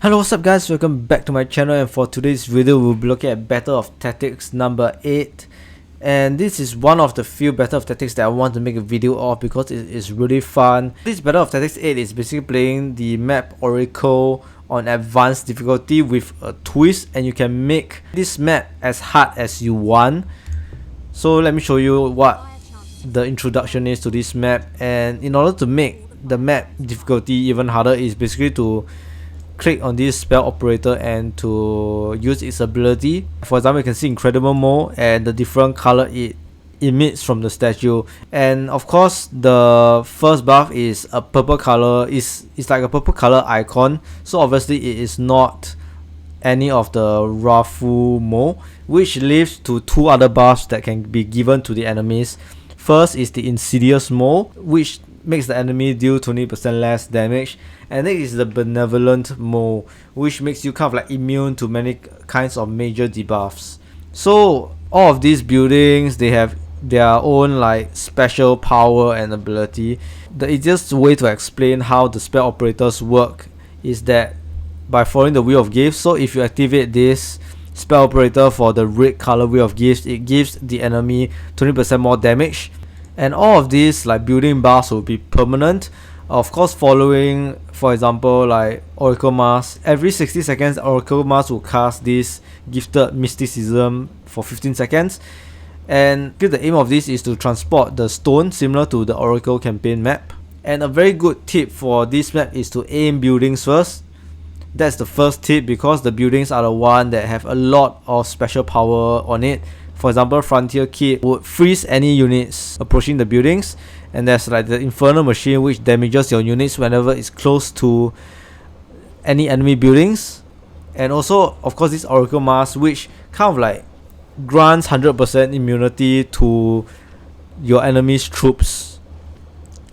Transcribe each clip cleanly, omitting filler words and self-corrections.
Hello, what's up guys, welcome back to my channel, and for today's video we'll be looking at Battle of Tactics number 8. And this is one of the few Battle of Tactics that I want to make a video of because it is really fun. This Battle of Tactics 8 is basically playing the map Oracle on advanced difficulty with a twist, and you can make this map as hard as you want. So let me show you what the introduction is to this map. And in order to make the map difficulty even harder is basically to click on this spell operator and to use its ability. For example, you can see incredible mode and the different color it emits from the statue. And of course, the first buff is a purple color. It's like a purple color icon, so obviously it is not any of the Rafu mode, which leaves to two other buffs that can be given to the enemies. First is the Insidious mode, which makes the enemy deal 20% less damage, and next is the Benevolent mode, which makes you kind of like immune to many kinds of major debuffs. So all of these buildings, they have their own like special power and ability. The easiest way to explain how the spell operators work is that by following the Wheel of Gifts. So if you activate this spell operator for the red color Wheel of Gifts, it gives the enemy 20% more damage. And all of these like building buffs will be permanent. Of course, following, for example, like Oracle Mask, every 60 seconds Oracle Mask will cast this Gifted Mysticism for 15 seconds. And the aim of this is to transport the stone, similar to the Oracle campaign map. And a very good tip for this map is to aim buildings first. That's the first tip, because the buildings are the one that have a lot of special power on it. For example, Frontier Keep would freeze any units approaching the buildings, and there's like the Infernal Machine, which damages your units whenever it's close to any enemy buildings. And also, of course, this Oracle Mask, which kind of like grants 100% immunity to your enemy's troops.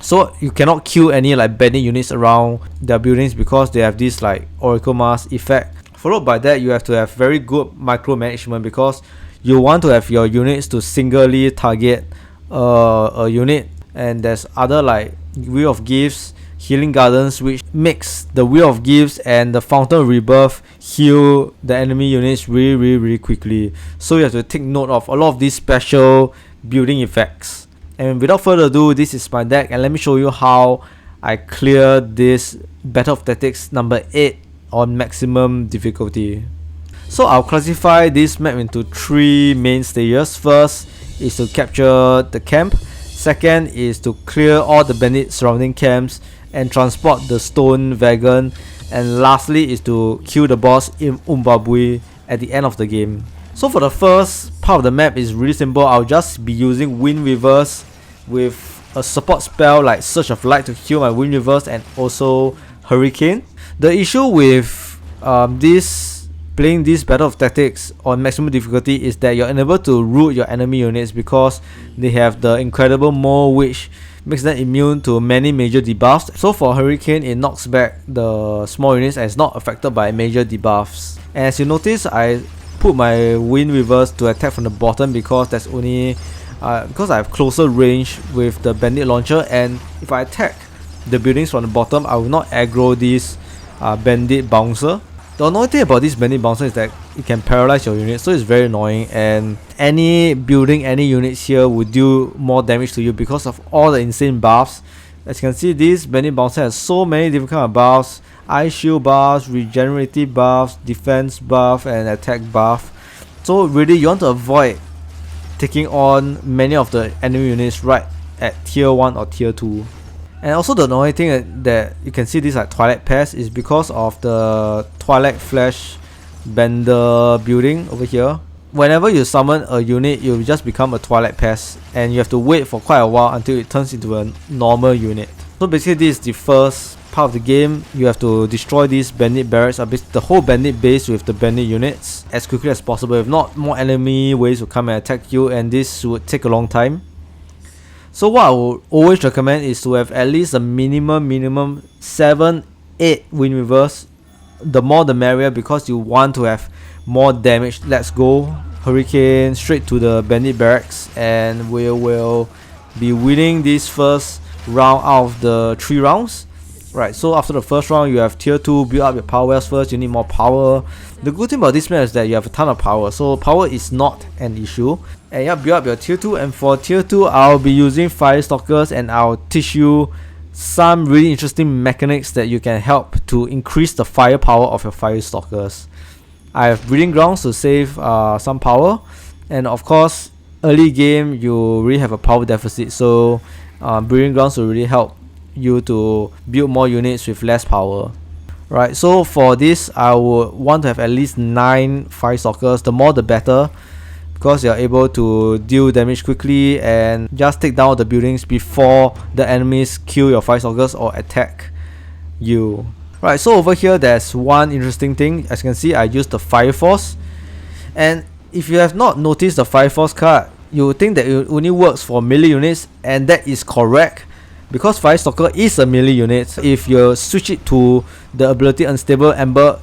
So you cannot kill any like bandit units around their buildings because they have this like Oracle Mask effect. Followed by that, you have to have very good micromanagement, because you want to have your units to singly target a unit. And there's other like Wheel of Gifts, Healing Gardens, which makes the Wheel of Gifts and the Fountain of Rebirth heal the enemy units really quickly. So you have to take note of a lot of these special building effects. And without further ado, this is my deck, and let me show you how I clear this Battle of Tactics number 8 on maximum difficulty. So I'll classify this map into 3 main stages. First is to capture the camp. Second is to clear all the bandit surrounding camps and transport the stone wagon. And lastly is to kill the boss in Umbabui at the end of the game. So for the first part of the map is really simple. I'll just be using Wind Reverse with a support spell like Surge of Light to heal my Wind Reverse, and also Hurricane. The issue with playing this Battle of Tactics on maximum difficulty is that you're unable to root your enemy units because they have the Incredible mode, which makes them immune to many major debuffs. So for Hurricane, it knocks back the small units and is not affected by major debuffs. And as you notice, I put my Wind Reverse to attack from the bottom because that's only because I have closer range with the Bandit Launcher, and if I attack the buildings from the bottom, I will not aggro this Bandit Bouncer. The annoying thing about this Bandit Bouncer is that it can paralyze your unit, so it's very annoying, and any building, any units here will do more damage to you because of all the insane buffs. As you can see, this Bandit Bouncer has so many different kind of buffs: Ice Shield buffs, regenerative buffs, defense buff, and attack buff. So really, you want to avoid taking on many of the enemy units right at tier 1 or tier 2. And also the annoying thing that you can see this like Twilight Pest is because of the Twilight Flash Bender building over here. Whenever you summon a unit, you just become a Twilight Pest, and you have to wait for quite a while until it turns into a normal unit. So basically, this is the first part of the game. You have to destroy these bandit barracks, or the whole bandit base with the bandit units as quickly as possible. If not, more enemy waves will come and attack you, and this would take a long time. So what I would always recommend is to have at least a minimum 7-8 Wind Reverse. The more the merrier, because you want to have more damage. Let's go Hurricane straight to the bandit barracks, and we will be winning this first round out of the 3 rounds. Right, so after the first round, you have tier 2, build up your power wells first, you need more power. The good thing about this map is that you have a ton of power, so power is not an issue. And yeah, build up your tier 2, and for tier 2, I'll be using fire stalkers, and I'll teach you some really interesting mechanics that you can help to increase the firepower of your fire stalkers. I have breeding grounds to save some power, and of course, early game you really have a power deficit, so breeding grounds will really help you to build more units with less power. Right, so for this I would want to have at least 9 fire stalkers. The more the better, because you're able to deal damage quickly and just take down the buildings before the enemies kill your fire stalkers or attack you. Right, so over here there's one interesting thing. As you can see, I used the Fire Force, and if you have not noticed the Fire Force card, you would think that it only works for melee units, and that is correct, because Fire Stalker is a melee unit. If you switch it to the ability Unstable Ember,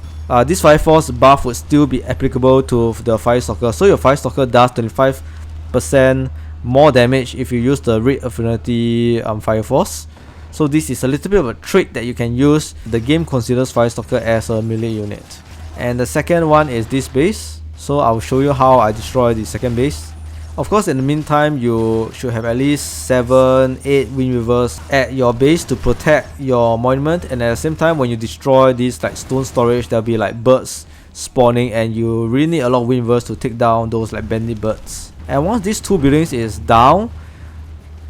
this Fire Force buff would still be applicable to the Fire Stalker. So your Fire Stalker does 25% more damage if you use the Red Affinity Fire Force. So this is a little bit of a trick that you can use. The game considers Fire Stalker as a melee unit. And the second one is this base. So I'll show you how I destroy the second base. Of course, in the meantime, you should have at least 7-8 Wind Weavers at your base to protect your monument, and at the same time, when you destroy this like stone storage, there'll be like birds spawning, and you really need a lot of Wind Weavers to take down those like bandit birds. And once these 2 buildings is down,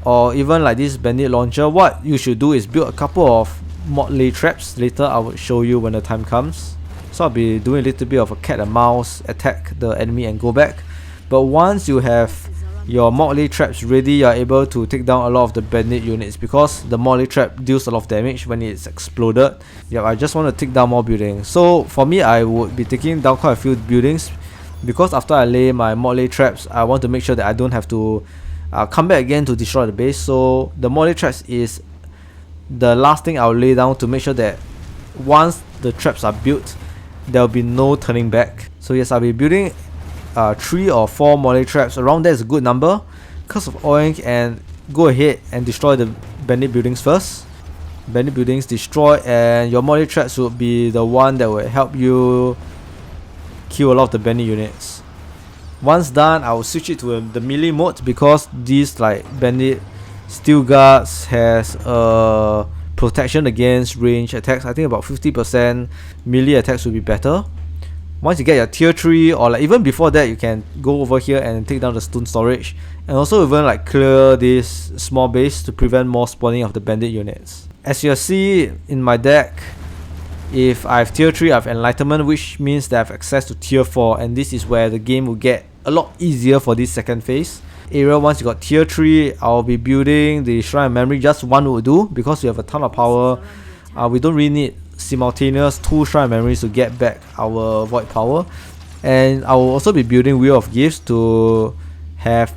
or even like this bandit launcher, what you should do is build a couple of motley traps. Later I will show you when the time comes. So I'll be doing a little bit of a cat and mouse, attack the enemy and go back. But once you have your motley traps ready, you are able to take down a lot of the bandit units, because the motley trap deals a lot of damage when it's exploded. Yeah, I just want to take down more buildings. So for me, I would be taking down quite a few buildings, because after I lay my motley traps, I want to make sure that I don't have to come back again to destroy the base. So the motley traps is the last thing I'll lay down to make sure that once the traps are built, there will be no turning back. So yes, I'll be building 3 or 4 motley traps. Around there is a good number. Curse of Oink, and go ahead and destroy the bandit buildings first. Bandit buildings destroy, and your motley traps will be the one that will help you kill a lot of the bandit units. Once done, I will switch it to the melee mode, because these like bandit steel guards has protection against range attacks. I think about 50% melee attacks will be better. Once you get your tier 3, or like even before that, you can go over here and take down the stone storage, and also even like clear this small base to prevent more spawning of the bandit units. As you see in my deck, if I have tier 3, I have enlightenment, which means that I have access to tier 4, and this is where the game will get a lot easier for this second phase. Area, once you got tier 3, I'll be building the Shrine of Memory. Just one will do, because we have a ton of power. We don't really need simultaneous 2 Shrine Memories to get back our void power. And I will also be building Wheel of Gifts to have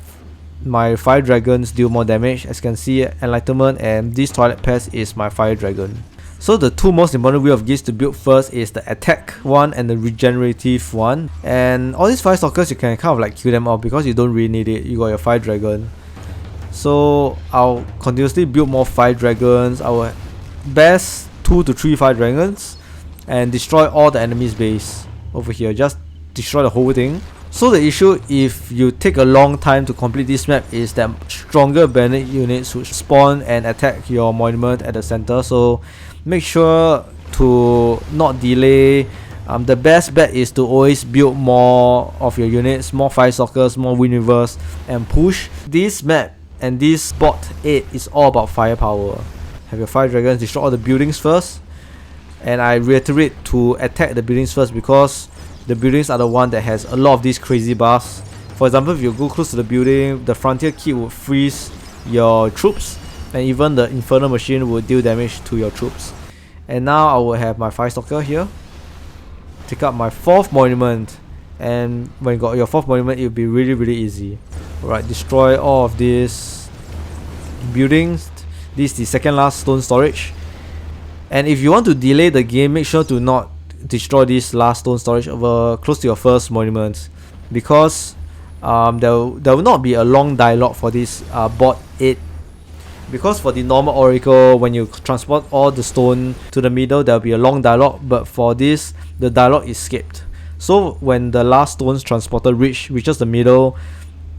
my fire dragons deal more damage. As you can see, enlightenment and this toilet pest is my fire dragon. So the 2 most important Wheel of Gifts to build first is the attack one and the regenerative one. And all these fire stalkers, you can kind of like kill them off because you don't really need it. You got your fire dragon. So I'll continuously build more fire dragons. I will best 2 to 3 fire dragons and destroy all the enemy's base over here. Just destroy the whole thing. So the issue, if you take a long time to complete this map, is that stronger bandit units would spawn and attack your monument at the center. So make sure to not delay. The best bet is to always build more of your units, more fire stalkers, more wind weavers, and push. This map and this bot 8 is all about firepower. Have your fire dragons destroy all the buildings first, and I reiterate to attack the buildings first, because the buildings are the one that has a lot of these crazy buffs. For example, if you go close to the building, the frontier key will freeze your troops, and even the infernal machine will deal damage to your troops. And now I will have my fire stalker here take up my 4th monument, and when you got your 4th monument, it will be really easy. Alright, destroy all of these buildings. This is the second last stone storage, and if you want to delay the game, make sure to not destroy this last stone storage over close to your first monument, because there will not be a long dialogue for this bot 8, Because for the normal oracle, when you transport all the stone to the middle, there will be a long dialogue, but for this, the dialogue is skipped. So when the last stones transporter reaches the middle,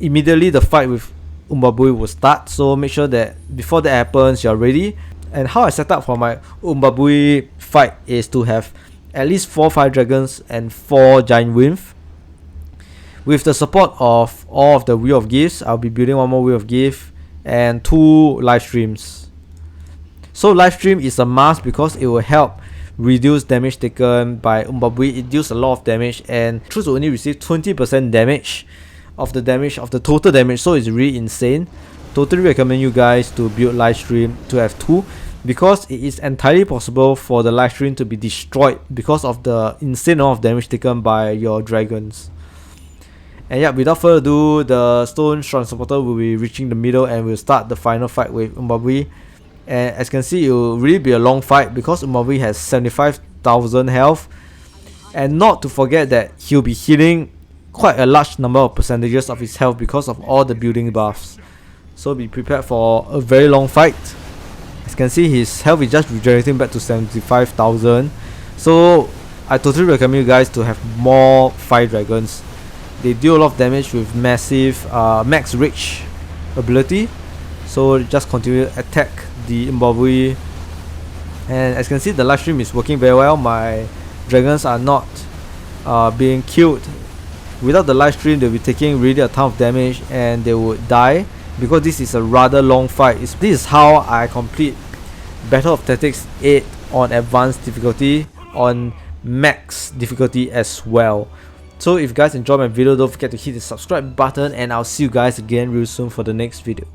immediately the fight with Umbabui will start. So make sure that before that happens, you're ready. And how I set up for my Umbabui fight is to have at least 4 fire dragons and 4 giant nymph. With the support of all of the Wheel of Gifts, I'll be building one more Wheel of Gift and 2 live streams. So live stream is a must because it will help reduce damage taken by Umbabui. It deals a lot of damage, and troops will only receive 20% damage of the total damage, so it's really insane. Totally recommend you guys to build live stream to have 2, because it is entirely possible for the live stream to be destroyed because of the insane amount of damage taken by your dragons. And yeah, without further ado, the stone transporter will be reaching the middle and we'll start the final fight with Umbabui. And as you can see, it will really be a long fight because Umbabui has 75,000 health. And not to forget that he'll be healing quite a large number of percentages of his health because of all the building buffs. So be prepared for a very long fight. As you can see, his health is just regenerating back to 75,000. So I totally recommend you guys to have more fire dragons. They deal a lot of damage with massive max reach ability. So just continue to attack the Umbabui. And as you can see, the live stream is working very well. My dragons are not being killed. Without the live stream, they'll be taking really a ton of damage and they would die, because this is a rather long fight. This is how I complete Battle of Tactics 8 on advanced difficulty, on max difficulty as well. So if you guys enjoyed my video, don't forget to hit the subscribe button, and I'll see you guys again real soon for the next video.